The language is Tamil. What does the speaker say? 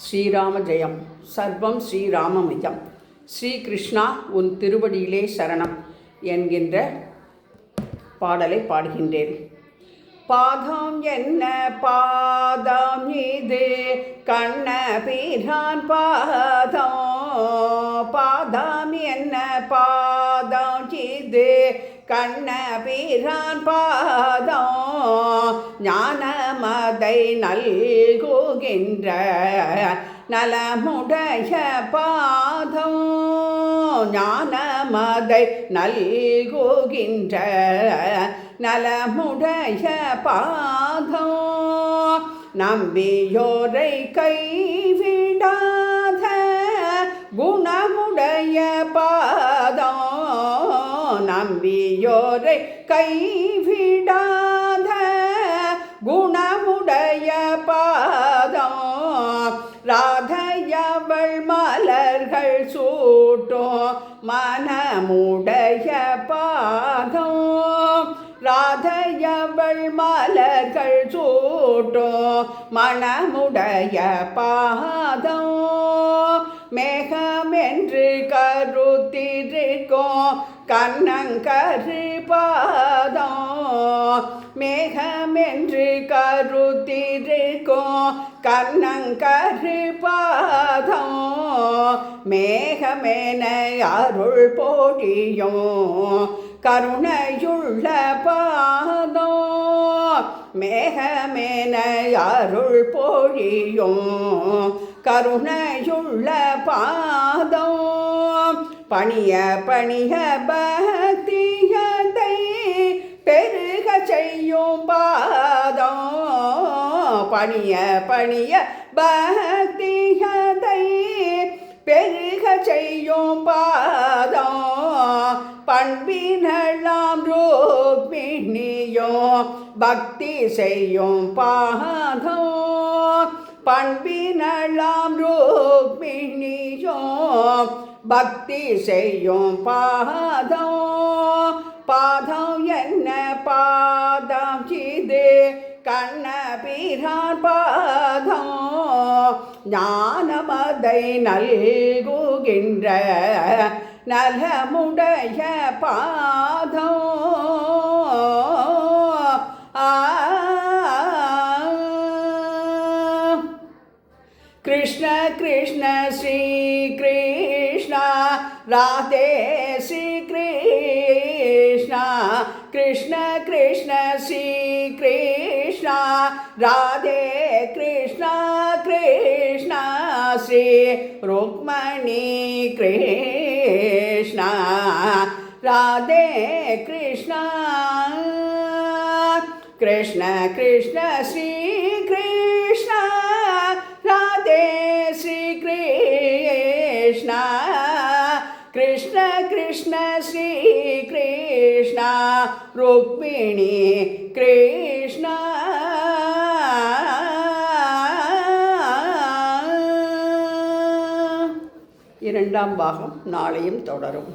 ஸ்ரீராம ஜெயம். சர்வம் ஸ்ரீராமமயம். ஸ்ரீகிருஷ்ணா உன் திருவடியிலே சரணம் என்கின்ற பாடலை பாடுகின்றேன். பாதம் என்ன பாதம் இது கண்ண பீரான் பாதம். பாதம் என்ன பாதம் இது கண்ண பீரான் பாதம். ஞானமதை நல்குகின்ற நலமுடைய பாதம். ஞானமதை நல்குகின்ற நலமுடைய பாதம். நம்பியோரை கைவிடாத குணமுடைய பாதம். நம்பியோரை கைவிடாத குணமுடைய பாதம். ராதையவள் மலர்கள் சூட்டும் மனமுடைய பாதம். ராதையவள் மலர்கள் சூட்டும் மனமுடைய பாதம். மேகமென்று கருத்திருக்கும் கண்ணங்கரு பாதம். மேகமென்று கருத்திருக்கும் கண்ணங்கரு பாதம். மேகமென அருள் பொழியும் கருணையுள்ள பாதம். மேகமென அருள் பொழியும் கருணையுள்ள பாதம். பணிய பணிய பக்தியதை பெருக செய்யும் பாதம். பணிய பணிய பக்தியதை பெருக செய்யும் பாதம். பண்பினெல்லாம் ருக்மிணியோ பக்தி செய்யும் பாதம். பண்பினெல்லாம் ருக்மிணியோ பக்தி செய்யும் பாதம். பாதம் என்ன பாதம் இது கண்ண பீரான் பாதம். ஞானமதை நல்குகின்ற நலமுடைய பாதம். கிருஷ்ண கிருஷ்ண ஸ்ரீ கிருஷ்ணா ராதே ஸ்ரீ கிருஷ்ணா. கிருஷ்ண கிருஷ்ண ஸ்ரீ கிருஷ்ணா ராதே கிருஷ்ணா. கிருஷ்ணா ஸ்ரீ ருக்மணி கிருஷ்ணா ராதே கிருஷ்ணா. கிருஷ்ண கிருஷ்ண ஸ்ரீ கிருஷ்ணா ராதே ஸ்ரீ கிருஷ்ணா. கிருஷ்ண கிருஷ்ண ஸ்ரீ கிருஷ்ணா ருக்மிணி கிருஷ்ணா. இரண்டாம் பாகம் நாளையும் தொடரும்.